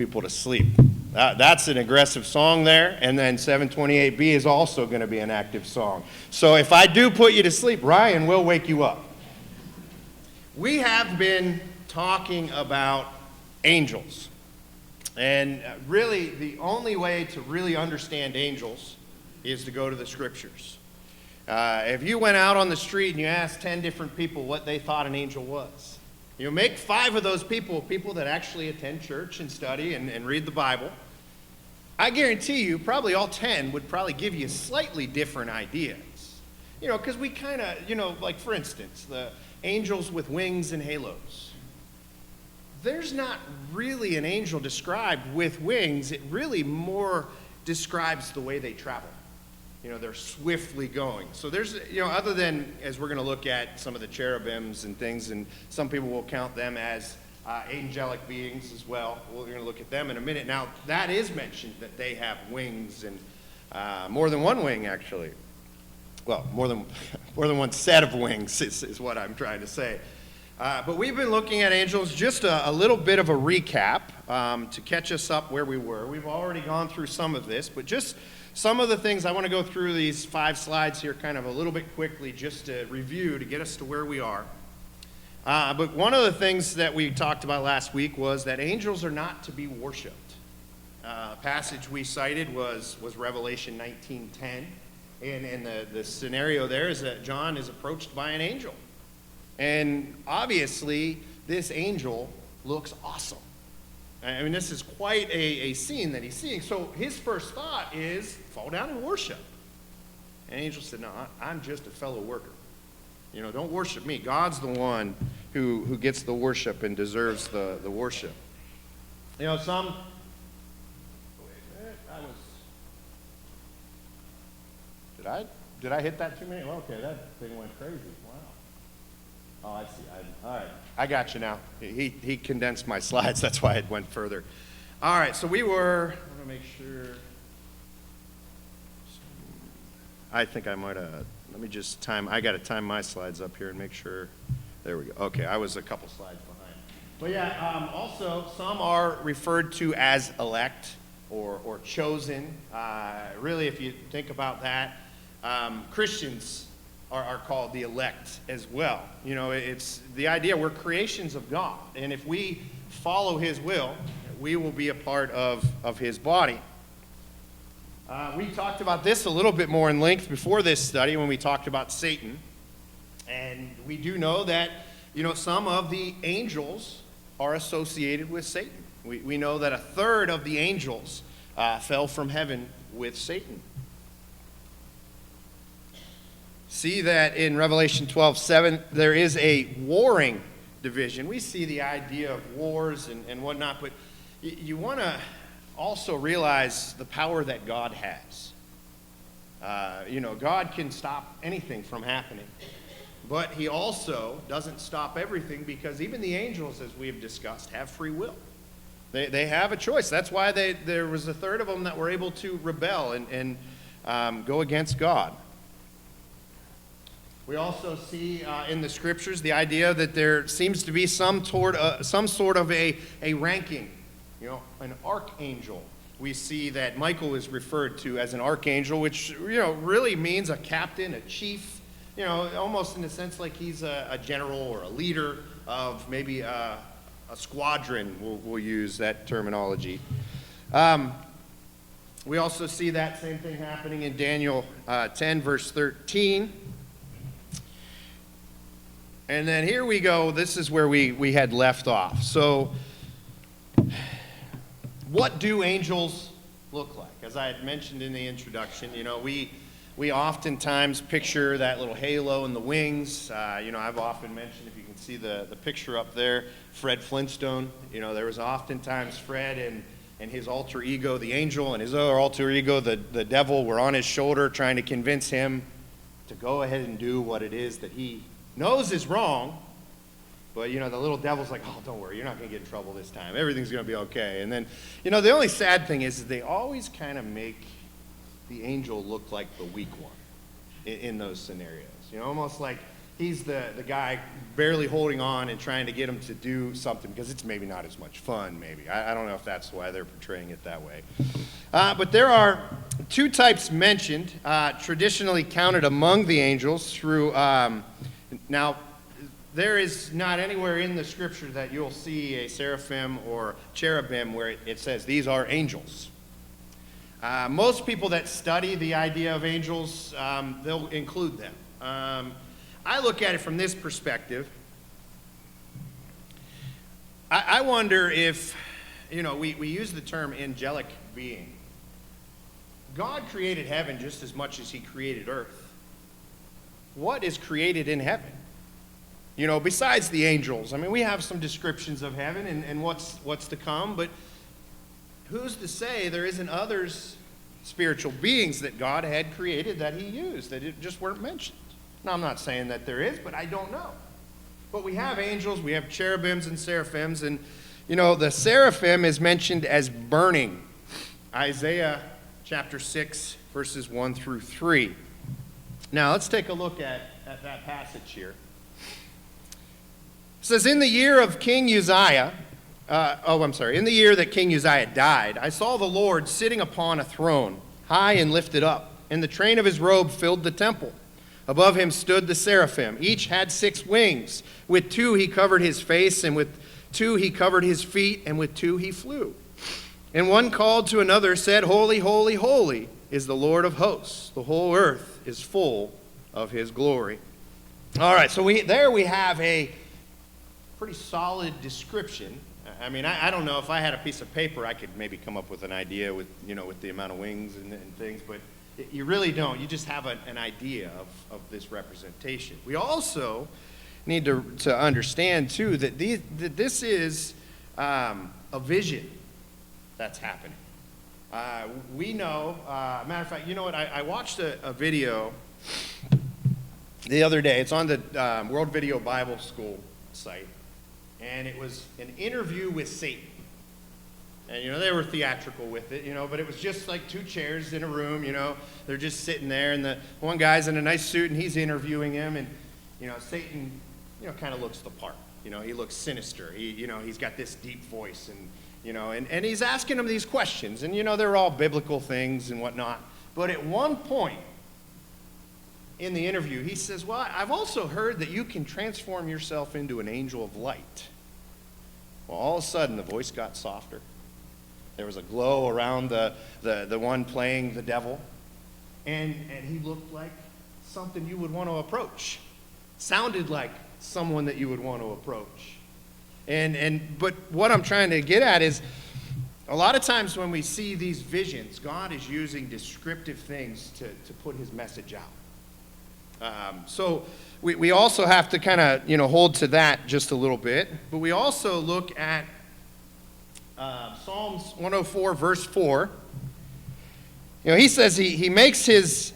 people to sleep. That's an aggressive song there, and then 728B is also going to be an active song. So if I do put you to sleep, Ryan will wake you up. We have been talking about angels, and really the only way to really understand angels is to go to the scriptures. If you went out on the street and you asked 10 different people what they thought an angel was, make 5 of those people that actually attend church and study and read the Bible. I guarantee you, probably all 10 would probably give you slightly different ideas. Because we kind of, like for instance, the angels with wings and halos. There's not really an angel described with wings. It really more describes the way they travel. They're swiftly going. So there's, other than, as we're going to look at some of the cherubims and things, and some people will count them as angelic beings as well. We're going to look at them in a minute. Now, that is mentioned that they have wings, and more than one wing, actually. Well, more than one set of wings is what I'm trying to say. But we've been looking at angels, just a little bit of a recap to catch us up where we were. We've already gone through some of this, but just some of the things I want to go through these 5 slides here kind of a little bit quickly just to review to get us to where we are. But one of the things that we talked about last week was that angels are not to be worshipped. The passage we cited was Revelation 19:10, and the scenario there is that John is approached by an angel. And obviously, this angel looks awesome. I mean, this is quite a scene that he's seeing. So his first thought is, fall down and worship. And the angel said, no, I'm just a fellow worker. Don't worship me. God's the one who gets the worship and deserves the worship. Some... Did I hit that too many? Well, okay, that thing went crazy. Wow. Oh, I see. All right. I got you now. He condensed my slides. That's why it went further. All right. So I want to make sure. I think I might have. Let me just I got to time my slides up here and make sure. There we go. Okay. I was a couple slides behind. But yeah, also, some are referred to as elect or chosen. Really, if you think about that, Christians are called the elect as well. It's the idea we're creations of God, and if we follow His will, we will be a part of His body. We talked about this a little bit more in length before this study when we talked about Satan, and we do know that some of the angels are associated with Satan. We know that 1/3 of the angels fell from heaven with Satan. See that in Revelation 12:7, there is a warring division. We see the idea of wars and whatnot, but you want to also realize the power that God has. God can stop anything from happening, but He also doesn't stop everything, because even the angels, as we have discussed, have free will. They have a choice. That's why there was 1/3 of them that were able to rebel and go against God. We also see in the scriptures the idea that there seems to be some sort of a ranking, an archangel. We see that Michael is referred to as an archangel, which really means a captain, a chief, almost in the sense like he's a general or a leader of maybe a squadron. We'll use that terminology. We also see that same thing happening in Daniel 10, verse 13. And then here we go. This is where we had left off. So what do angels look like? As I had mentioned in the introduction, we oftentimes picture that little halo and the wings. I've often mentioned, if you can see the picture up there, Fred Flintstone. There was oftentimes Fred and his alter ego, the angel, and his other alter ego, the devil, were on his shoulder trying to convince him to go ahead and do what it is that he knows is wrong. But, the little devil's like, oh, don't worry, you're not going to get in trouble this time. Everything's going to be okay. And then, the only sad thing is they always kind of make the angel look like the weak one in those scenarios. Almost like he's the guy barely holding on and trying to get him to do something because it's maybe not as much fun, maybe. I don't know if that's why they're portraying it that way. But there are two types mentioned, traditionally counted among the angels through, now, there is not anywhere in the scripture that you'll see a seraphim or cherubim where it says these are angels. Most people that study the idea of angels, they'll include them. I look at it from this perspective. I wonder if, we use the term angelic being. God created heaven just as much as he created earth. What is created in heaven? Besides the angels. I mean, we have some descriptions of heaven and what's to come, but who's to say there isn't others, spiritual beings that God had created that he used, that it just weren't mentioned? Now, I'm not saying that there is, but I don't know. But we have angels, we have cherubims and seraphims, and, the seraphim is mentioned as burning. Isaiah chapter 6, verses 1 through 3. Now, let's take a look at that passage here. It says, in the year that King Uzziah died, I saw the Lord sitting upon a throne, high and lifted up, and the train of his robe filled the temple. Above him stood the seraphim. Each had 6 wings. With 2 he covered his face, and with 2 he covered his feet, and with 2 he flew. And one called to another, said, Holy, holy, holy is the Lord of hosts. The whole earth is full of his glory. All right, so we have a pretty solid description. I mean, I don't know, if I had a piece of paper, I could maybe come up with an idea with the amount of wings and things, but you really don't. You just have an idea of this representation. We also need to understand, too, that this is a vision that's happening. We know, matter of fact, you know what? I watched a video the other day. It's on the World Video Bible School site. And it was an interview with Satan. And, they were theatrical with it, but it was just like 2 chairs in a room, They're just sitting there, and the one guy's in a nice suit, and he's interviewing him, and, Satan, kind of looks the part. He looks sinister. He's got this deep voice, and, and he's asking him these questions, and, they're all biblical things and whatnot. But at one point in the interview, he says, well, I've also heard that you can transform yourself into an angel of light. Well, all of a sudden, the voice got softer. There was a glow around the one playing the devil. And he looked like something you would want to approach. Sounded like someone that you would want to approach. But what I'm trying to get at is, a lot of times when we see these visions, God is using descriptive things to put his message out. So we also have to kind of, hold to that just a little bit. But we also look at Psalms 104, verse 4. He says he makes his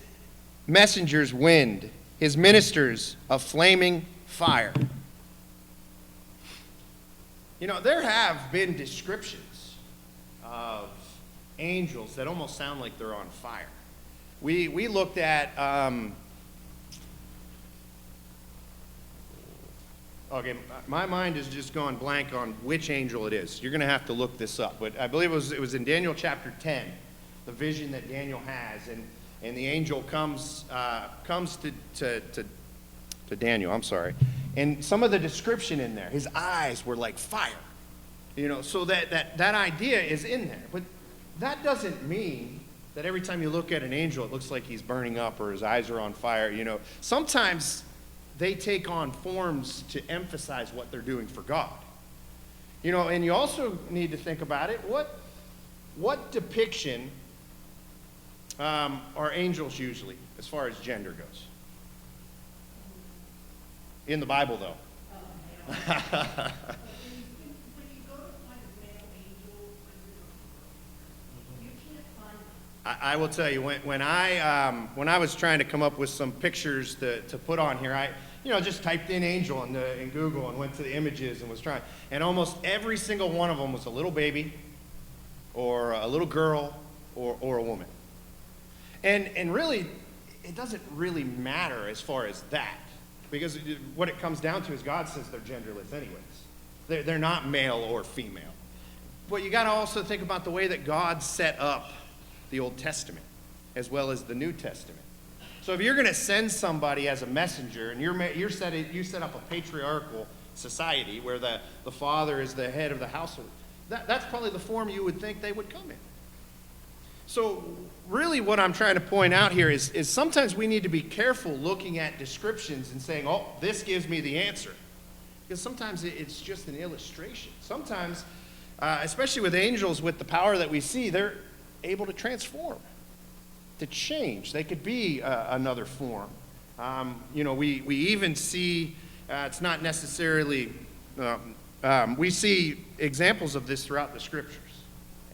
messengers wind, his ministers a flaming fire. There have been descriptions of angels that almost sound like they're on fire. We looked at... Okay, my mind has just gone blank on which angel it is. You're going to have to look this up. But I believe it was in Daniel chapter 10, the vision that Daniel has. And the angel comes to Daniel, I'm sorry. And some of the description in there, his eyes were like fire. So that idea is in there. But that doesn't mean that every time you look at an angel, it looks like he's burning up or his eyes are on fire. Sometimes they take on forms to emphasize what they're doing for God. And you also need to think about it. What depiction are angels usually, as far as gender goes? In the Bible, though. When you go to find a male angel, you can't find them. I will tell you, when I was trying to come up with some pictures to put on here, I just typed in angel in Google and went to the images and was trying, and almost every single one of them was a little baby, or a little girl, or a woman. And really, it doesn't really matter as far as that. Because what it comes down to is God says they're genderless anyways. They're not male or female. But you got to also think about the way that God set up the Old Testament as well as the New Testament. So if you're going to send somebody as a messenger, and you set up a patriarchal society where the father is the head of the household, that's probably the form you would think they would come in. So really what I'm trying to point out here is sometimes we need to be careful looking at descriptions and saying, oh, this gives me the answer. Because sometimes it's just an illustration. Sometimes, especially with angels, with the power that we see, they're able to transform, to change. They could be another form. We even see, it's not necessarily, we see examples of this throughout the scriptures.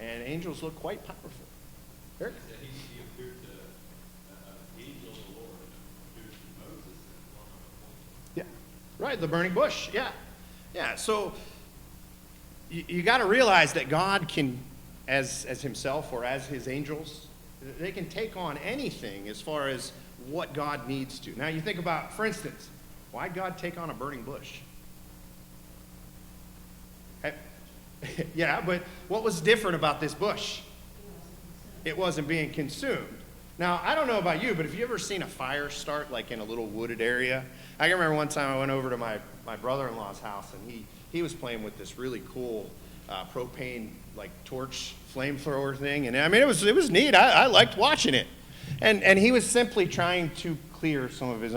And angels look quite powerful. Eric? He appeared to an angel of the Lord, appeared to Moses in one of the Yeah, right, the burning bush, yeah. So you got to realize that God can, as himself or as his angels, they can take on anything as far as what God needs to. Now you think about, for instance, why'd God take on a burning bush? Yeah, but what was different about this bush? It wasn't being consumed. Now, I don't know about you, but have you ever seen a fire start like in a little wooded area? I can remember one time I went over to my brother-in-law's house, and he was playing with this really cool propane like torch flamethrower thing, and I mean it was neat. I liked watching it, and he was simply trying to clear some of his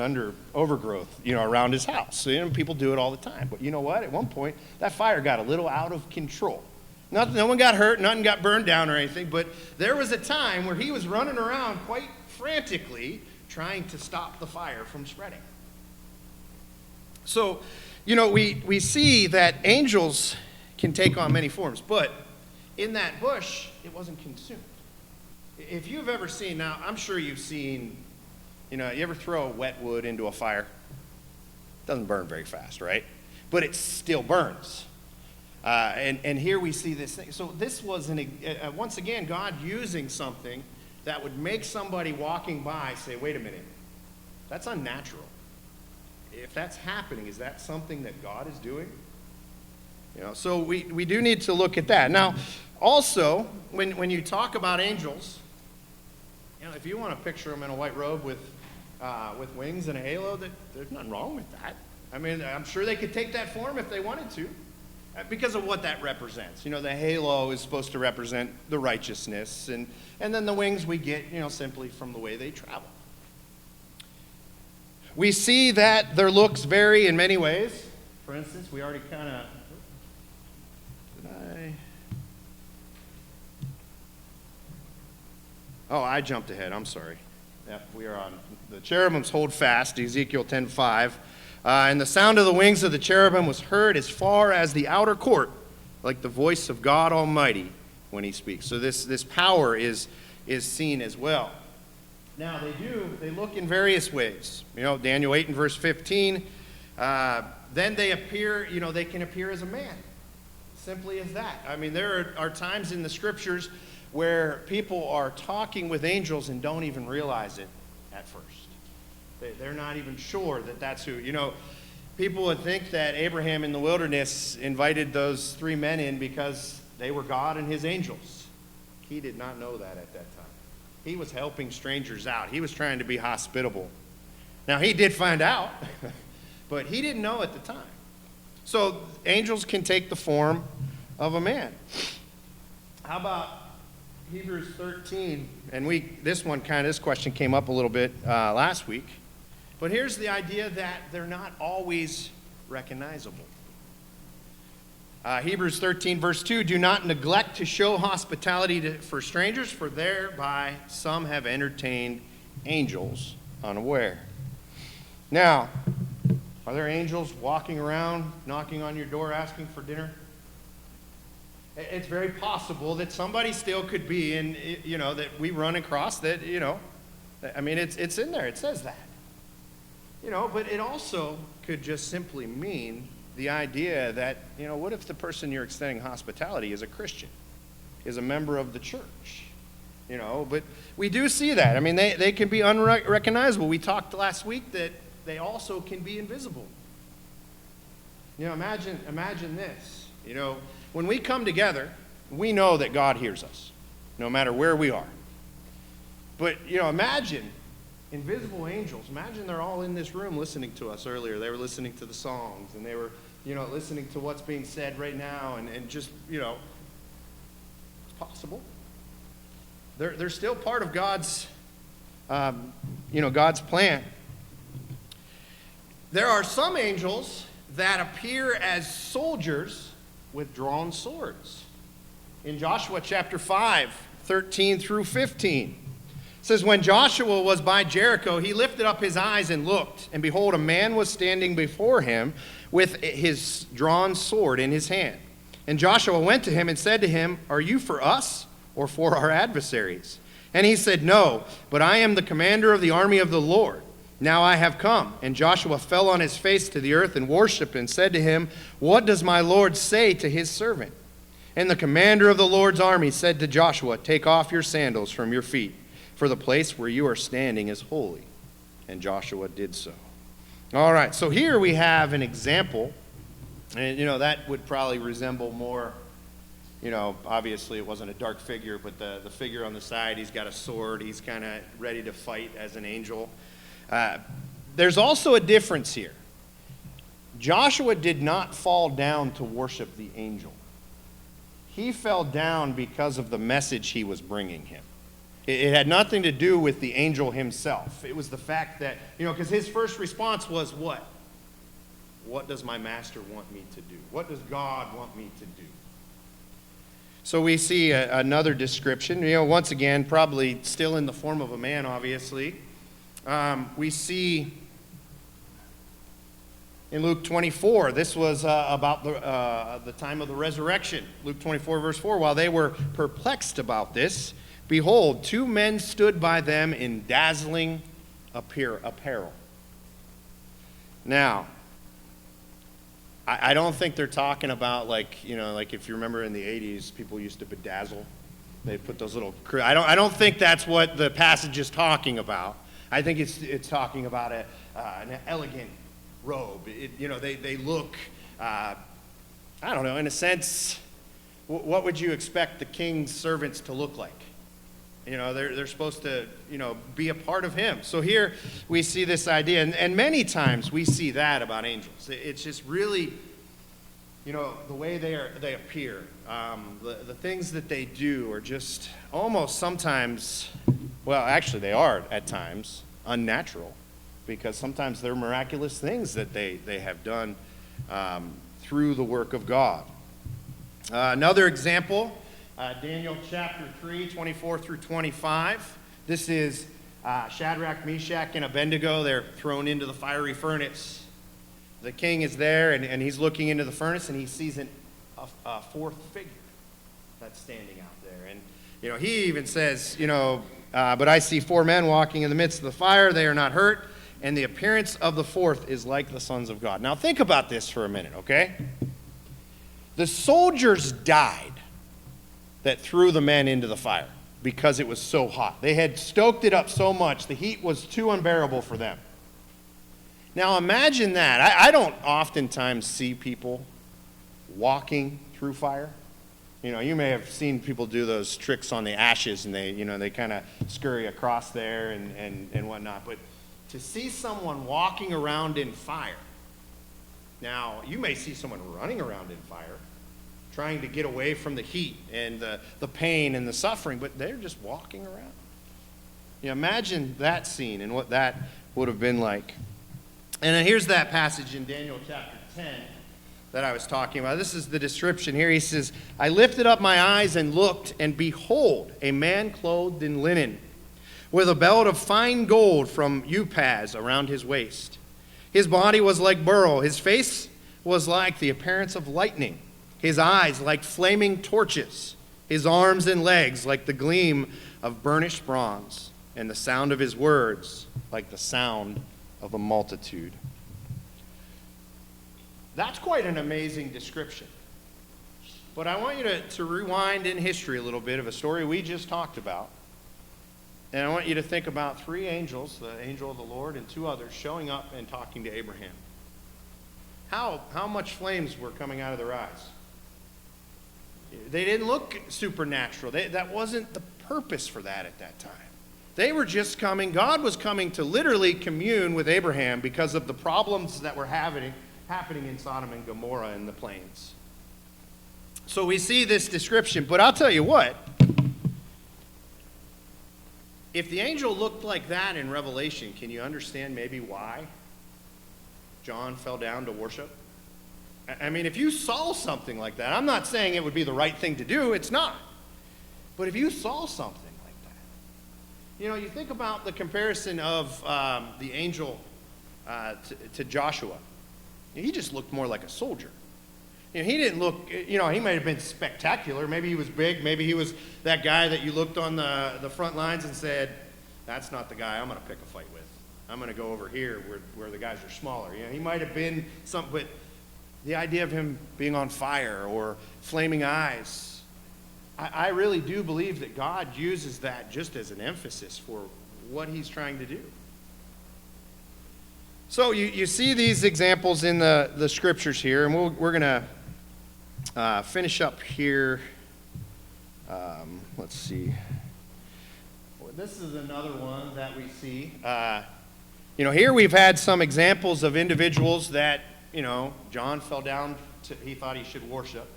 overgrowth, around his house. So, people do it all the time. But you know what? At one point, that fire got a little out of control. No one got hurt, nothing got burned down or anything, but there was a time where he was running around quite frantically trying to stop the fire from spreading. So, we see that angels can take on many forms, but in that bush, it wasn't consumed. If you've ever seen, now I'm sure you've seen, you ever throw wet wood into a fire? It doesn't burn very fast, right? But it still burns. And here we see this thing. So this was, once again, God using something that would make somebody walking by say, wait a minute, that's unnatural. If that's happening, is that something that God is doing? So we do need to look at that. Now, also, when you talk about angels, if you want to picture them in a white robe with wings and a halo, there's nothing wrong with that. I mean, I'm sure they could take that form if they wanted to. Because of what that represents. The halo is supposed to represent the righteousness, and then the wings we get, simply from the way they travel. We see that their looks vary in many ways. For instance, we already kind of, I jumped ahead, I'm sorry. Yeah, we are on, the cherubims hold fast, Ezekiel 10:5. And the sound of the wings of the cherubim was heard as far as the outer court, like the voice of God Almighty when he speaks. So this power is seen as well. Now they look in various ways. Daniel 8 and verse 15. Then they appear, they can appear as a man. Simply as that. I mean, there are times in the scriptures where people are talking with angels and don't even realize it at first. They're not even sure that that's who. People would think that Abraham in the wilderness invited those three men in because they were God and his angels. He did not know that at that time. He was helping strangers out. He was trying to be hospitable. Now, he did find out, but he didn't know at the time. So angels can take the form of a man. How about Hebrews 13? And this question came up a little bit last week. But here's the idea that they're not always recognizable. Hebrews 13, verse 2, do not neglect to show hospitality for strangers, for thereby some have entertained angels unaware. Now, are there angels walking around, knocking on your door, asking for dinner? It's very possible that somebody still could be in, that we run across that, I mean, it's in there. It says that. But it also could just simply mean the idea that, what if the person you're extending hospitality is a Christian, is a member of the church? But we do see that. I mean, they can be unrecognizable. We talked last week that they also can be invisible. You know, imagine this. You know, when we come together, we know that God hears us, no matter where we are. But, you know, imagine invisible angels. Imagine they're all in this room listening to us earlier. They were listening to the songs, and they were, you know, listening to what's being said right now, and just, you know, it's possible. They're still part of God's, you know, God's plan. There are some angels that appear as soldiers with drawn swords. In Joshua chapter 5, 13 through 15, it says, when Joshua was by Jericho, he lifted up his eyes and looked, and behold, a man was standing before him with his drawn sword in his hand. And Joshua went to him and said to him, are you for us or for our adversaries? And he said, no, but I am the commander of the army of the Lord. Now I have come. And Joshua fell on his face to the earth and worshipped and said to him, what does my Lord say to his servant? And the commander of the Lord's army said to Joshua, take off your sandals from your feet, for the place where you are standing is holy. And Joshua did so. All right, so here we have an example. And, you know, that would probably resemble more, you know, obviously it wasn't a dark figure, but the figure on the side, he's got a sword. He's kind of ready to fight as an angel. There's also a difference here. Joshua did not fall down to worship the angel. He fell down because of the message he was bringing him. It had nothing to do with the angel himself. It was the fact that, you know, because his first response was what? What does my master want me to do? What does God want me to do? So we see another description. You know, once again, probably still in the form of a man, obviously. We see in Luke 24, this was about the time of the resurrection. Luke 24, verse 4, while they were perplexed about this, behold, two men stood by them in dazzling apparel. Now, I don't think they're talking about, like, you know, like if you remember in the 80s, people used to bedazzle. They'd put those little, I don't think that's what the passage is talking about. I think it's talking about an elegant robe. You know, they look, I don't know, in a sense, what would you expect the king's servants to look like? You know, they're supposed to, you know, be a part of him. So here we see this idea, and many times we see that about angels. It's just really, you know, the way they appear, the things that they do are just almost sometimes, well, actually they are at times unnatural, because sometimes they're miraculous things that they have done through the work of God. Another example, Daniel chapter 3, 24 through 25. This is Shadrach, Meshach, and Abednego. They're thrown into the fiery furnace. The king is there, and he's looking into the furnace, and he sees a fourth figure that's standing out there. And, you know, he even says, you know, but I see four men walking in the midst of the fire. They are not hurt, and the appearance of the fourth is like the sons of God. Now, think about this for a minute, okay? The soldiers died that threw the men into the fire because it was so hot. They had stoked it up so much, the heat was too unbearable for them. Now imagine that. I don't oftentimes see people walking through fire. You know, you may have seen people do those tricks on the ashes, and they kind of scurry across there and whatnot. But to see someone walking around in fire, now you may see someone running around in fire, trying to get away from the heat and the pain and the suffering, but they're just walking around. You know, imagine that scene and what that would have been like. And then here's that passage in Daniel chapter 10 that I was talking about. This is the description here. He says, I lifted up my eyes and looked, and behold, a man clothed in linen, with a belt of fine gold from Uphaz around his waist. His body was like beryl. His face was like the appearance of lightning. His eyes like flaming torches, his arms and legs like the gleam of burnished bronze, and the sound of his words like the sound of a multitude. That's quite an amazing description. But I want you to rewind in history a little bit of a story we just talked about. And I want you to think about 3 angels, the angel of the Lord and 2 others, showing up and talking to Abraham. How much flames were coming out of their eyes? They didn't look supernatural. That wasn't the purpose for that at that time. They were just coming. God was coming to literally commune with Abraham because of the problems that were happening in Sodom and Gomorrah and the plains. So we see this description, but I'll tell you what. If the angel looked like that in Revelation, can you understand maybe why John fell down to worship? I mean, if you saw something like that, I'm not saying it would be the right thing to do, it's not. But if you saw something like that, you think about the comparison of the angel to Joshua. He just looked more like a soldier. He didn't look, he might have been spectacular. Maybe he was big. Maybe he was that guy that you looked on the front lines and said, that's not the guy I'm going to pick a fight with. I'm going to go over here where the guys are smaller. He might have been something, but the idea of him being on fire or flaming eyes, I really do believe that God uses that just as an emphasis for what he's trying to do. So you see these examples in the scriptures here, and we're going to finish up here. Let's see. This is another one that we see. Here we've had some examples of individuals that, John fell down, he thought he should worship.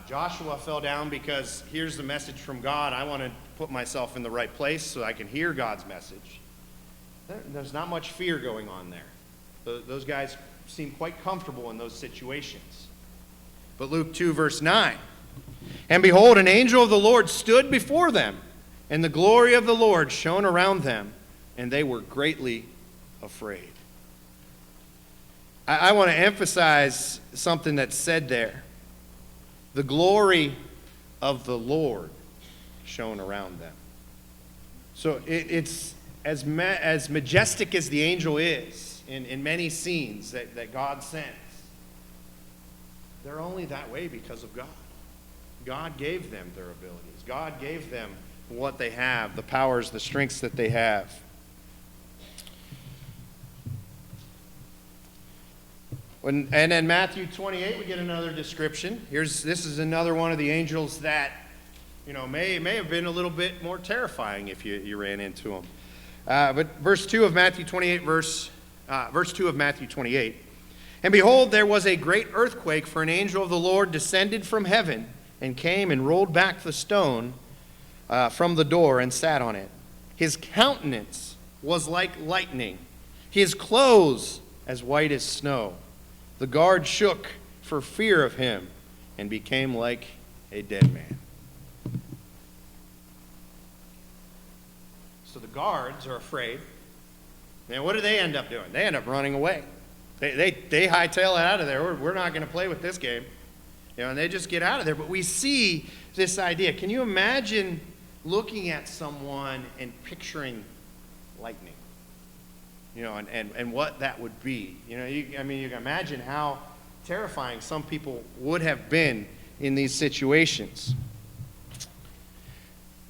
Joshua fell down because here's the message from God. I want to put myself in the right place so I can hear God's message. There's not much fear going on there. Those guys seem quite comfortable in those situations. But Luke 2, verse 9. And behold, an angel of the Lord stood before them, and the glory of the Lord shone around them, and they were greatly afraid. I want to emphasize something that's said there. The glory of the Lord shone around them. So it's as majestic as the angel is in many scenes that God sends. They're only that way because of God. God gave them their abilities. God gave them what they have, the powers, the strengths that they have. And in Matthew 28, we get another description. This is another one of the angels that, may have been a little bit more terrifying if you ran into them. But verse 2 of Matthew 28, verse 2 of Matthew 28. And behold, there was a great earthquake, for an angel of the Lord descended from heaven and came and rolled back the stone from the door and sat on it. His countenance was like lightning, his clothes as white as snow. The guard shook for fear of him and became like a dead man. So the guards are afraid. Now, what do they end up doing? They end up running away. They hightail it out of there. We're not going to play with this game. And they just get out of there. But we see this idea. Can you imagine looking at someone and picturing lightning? And what that would be. You can imagine how terrifying some people would have been in these situations.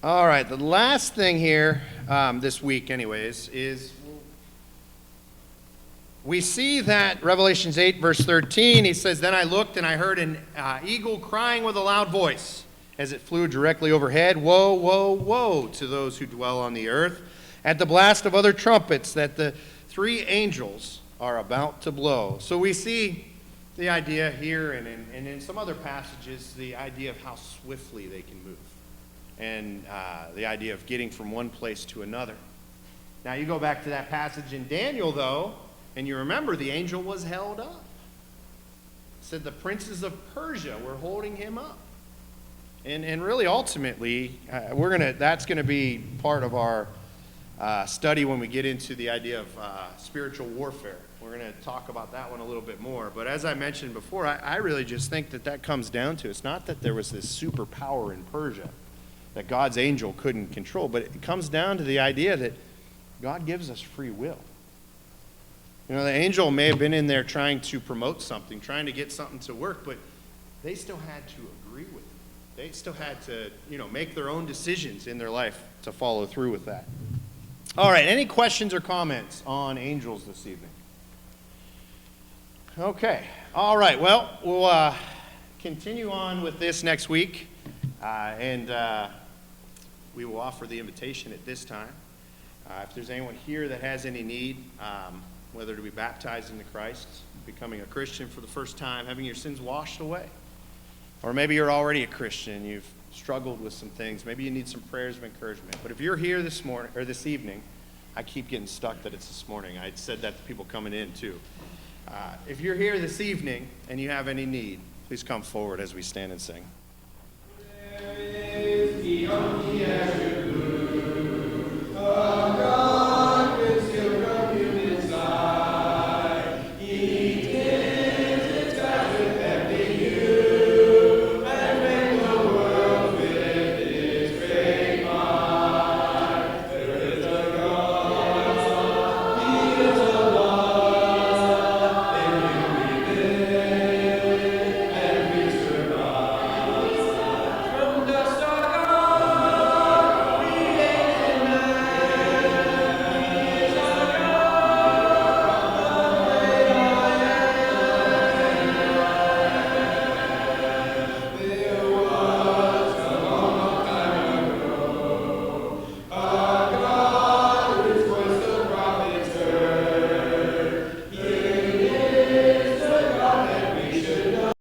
All right, the last thing here this week, anyways, is we see that Revelations 8, verse 13, he says, Then I looked and I heard an eagle crying with a loud voice as it flew directly overhead, Woe, woe, woe to those who dwell on the earth, at the blast of other trumpets that the 3 angels are about to blow. So we see the idea here and in some other passages, the idea of how swiftly they can move. And the idea of getting from one place to another. Now you go back to that passage in Daniel, though, and you remember the angel was held up. It said the princes of Persia were holding him up. And really, ultimately, that's going to be part of our study when we get into the idea of spiritual warfare. We're going to talk about that one a little bit more. But as I mentioned before, I really just think that comes down to, it's not that there was this superpower in Persia that God's angel couldn't control, but it comes down to the idea that God gives us free will. The angel may have been in there trying to promote something, trying to get something to work, but they still had to agree with it. They still had to, make their own decisions in their life to follow through with that. All right, any questions or comments on angels this evening? Okay, all right, well, we'll continue on with this next week, and we will offer the invitation at this time. If there's anyone here that has any need, whether to be baptized into Christ, becoming a Christian for the first time, having your sins washed away, or maybe you're already a Christian, you've struggled with some things, maybe you need some prayers of encouragement. But if you're here this morning or this evening, I keep getting stuck that it's this morning. I said that to people coming in too. If you're here this evening and you have any need, please come forward as we stand and sing.